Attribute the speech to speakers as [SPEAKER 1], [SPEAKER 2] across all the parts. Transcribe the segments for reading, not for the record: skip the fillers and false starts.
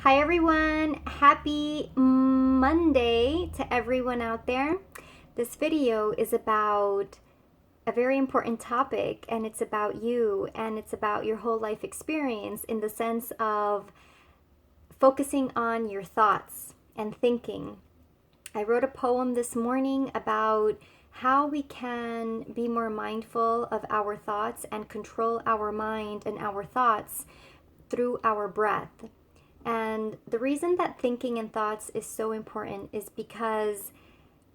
[SPEAKER 1] Hi, everyone. Happy Monday to everyone out there. This video is about a very important topic, and it's about you, and it's about your whole life experience in the sense of focusing on your thoughts and thinking. I wrote a poem this morning about how we can be more mindful of our thoughts and control our mind and our thoughts through our breath. And the reason that thinking and thoughts is so important is because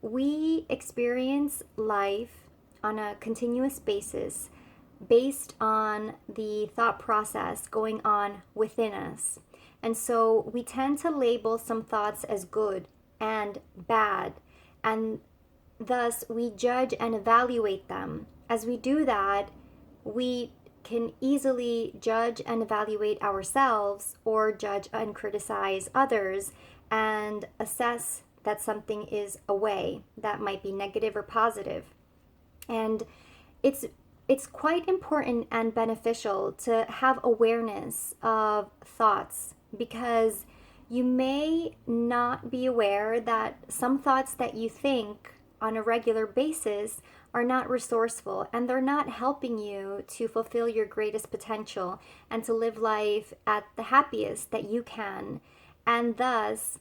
[SPEAKER 1] we experience life on a continuous basis based on the thought process going on within us. And so we tend to label some thoughts as good and bad, and thus we judge and evaluate them. As we do that, we can easily judge and evaluate ourselves or judge and criticize others and assess that something is a way that might be negative or positive. And it's quite important and beneficial to have awareness of thoughts, because you may not be aware that some thoughts that you think on a regular basis are not resourceful, and they're not helping you to fulfill your greatest potential and to live life at the happiest that you can. And thus,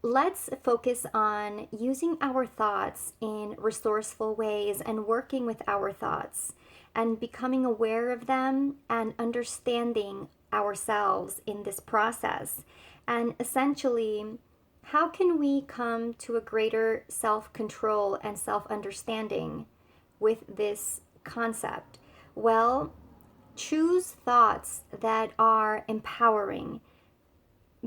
[SPEAKER 1] let's focus on using our thoughts in resourceful ways and working with our thoughts and becoming aware of them and understanding ourselves in this process. And essentially, how can we come to a greater self-control and self-understanding with this concept? Well, choose thoughts that are empowering.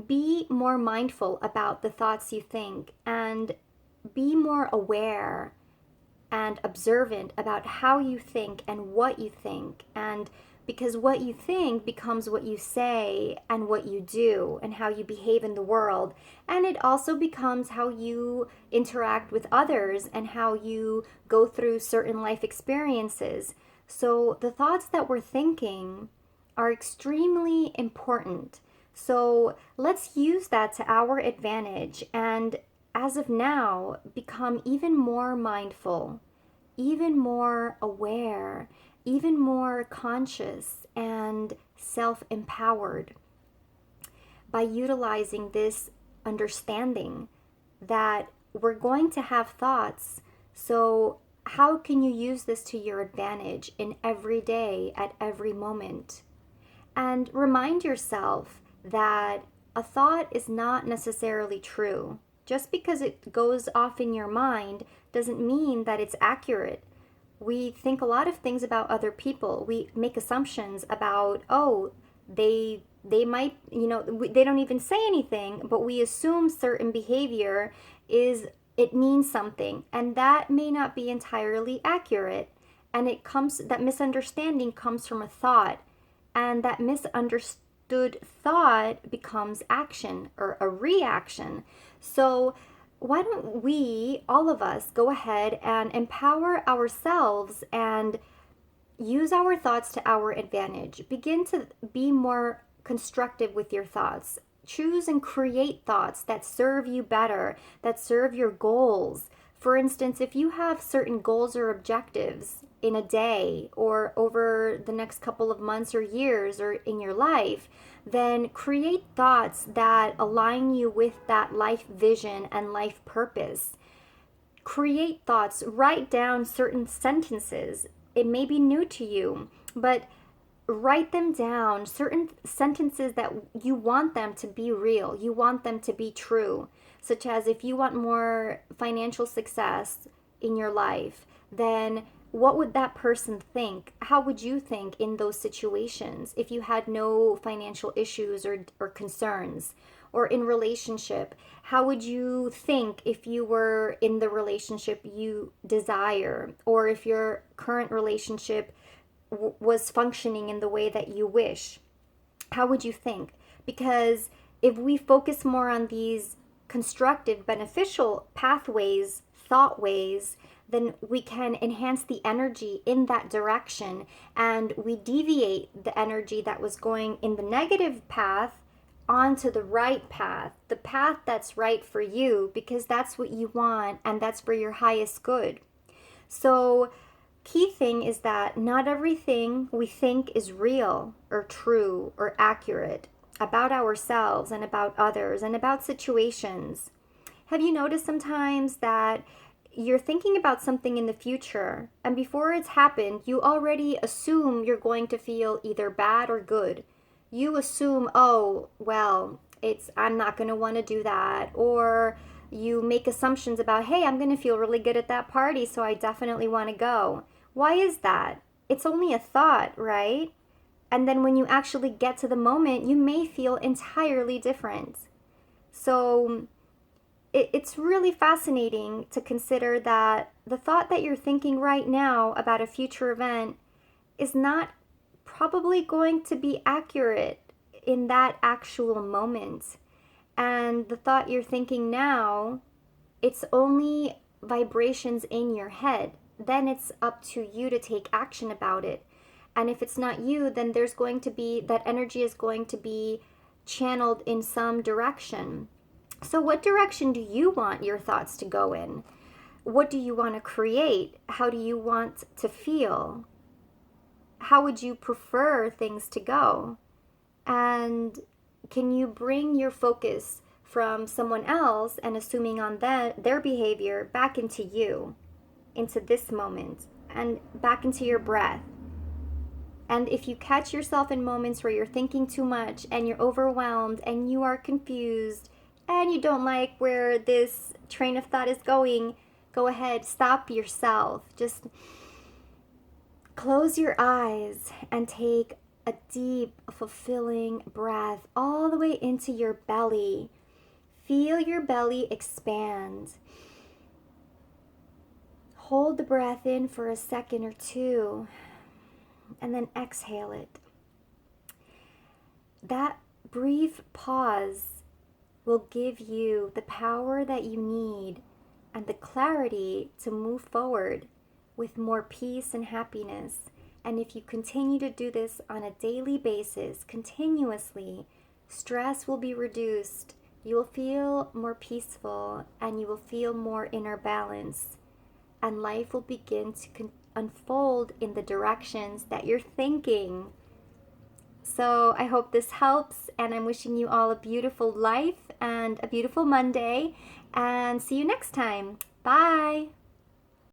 [SPEAKER 1] Be more mindful about the thoughts you think, and be more aware and observant about how you think and what you think. And because what you think becomes what you say and what you do and how you behave in the world. And it also becomes how you interact with others and how you go through certain life experiences. So the thoughts that we're thinking are extremely important. So let's use that to our advantage, and as of now, become even more mindful, even more aware, even more conscious and self-empowered by utilizing this understanding that we're going to have thoughts. So how can you use this to your advantage in every day, at every moment? And remind yourself that a thought is not necessarily true. Just because it goes off in your mind doesn't mean that it's accurate. We think a lot of things about other people. We make assumptions about, oh, they might, they don't even say anything, but we assume certain behavior it means something, and that may not be entirely accurate. And that misunderstanding comes from a thought, and that misunderstanding thought becomes action or a reaction. So why don't we, all of us, go ahead and empower ourselves and use our thoughts to our advantage. Begin to be more constructive with your thoughts. Choose and create thoughts that serve you better, that serve your goals. For instance, if you have certain goals or objectives in a day or over the next couple of months or years or in your life, then create thoughts that align you with that life vision and life purpose. Create thoughts, write down certain sentences. It may be new to you, but write them down, certain sentences that you want them to be real, you want them to be true, such as if you want more financial success in your life, then what would that person think? How would you think in those situations if you had no financial issues or concerns? Or in relationship, how would you think if you were in the relationship you desire, or if your current relationship was functioning in the way that you wish? How would you think? Because if we focus more on these constructive, beneficial pathways, thought ways, then we can enhance the energy in that direction, and we deviate the energy that was going in the negative path onto the right path, the path that's right for you, because that's what you want and that's for your highest good. So, key thing is that not everything we think is real or true or accurate about ourselves and about others and about situations. Have you noticed sometimes that you're thinking about something in the future, and before it's happened, you already assume you're going to feel either bad or good? You assume, oh, well, I'm not going to want to do that. Or you make assumptions about, hey, I'm going to feel really good at that party, so I definitely want to go. Why is that? It's only a thought, right? And then when you actually get to the moment, you may feel entirely different. So it's really fascinating to consider that the thought that you're thinking right now about a future event is not probably going to be accurate in that actual moment. And the thought you're thinking now, it's only vibrations in your head. Then it's up to you to take action about it. And if it's not you, then there's going to be, that energy is going to be channeled in some direction. So what direction do you want your thoughts to go in? What do you want to create? How do you want to feel? How would you prefer things to go? And can you bring your focus from someone else and assuming on their behavior back into you, into this moment, and back into your breath? And if you catch yourself in moments where you're thinking too much and you're overwhelmed and you are confused and you don't like where this train of thought is going, go ahead, stop yourself. Just close your eyes and take a deep, fulfilling breath all the way into your belly. Feel your belly expand. Hold the breath in for a second or two, and then exhale it. That brief pause will give you the power that you need and the clarity to move forward with more peace and happiness. And if you continue to do this on a daily basis, continuously, stress will be reduced. You will feel more peaceful and you will feel more inner balance. And life will begin to unfold in the directions that you're thinking. So I hope this helps, and I'm wishing you all a beautiful life and a beautiful Monday, and see you next time. Bye.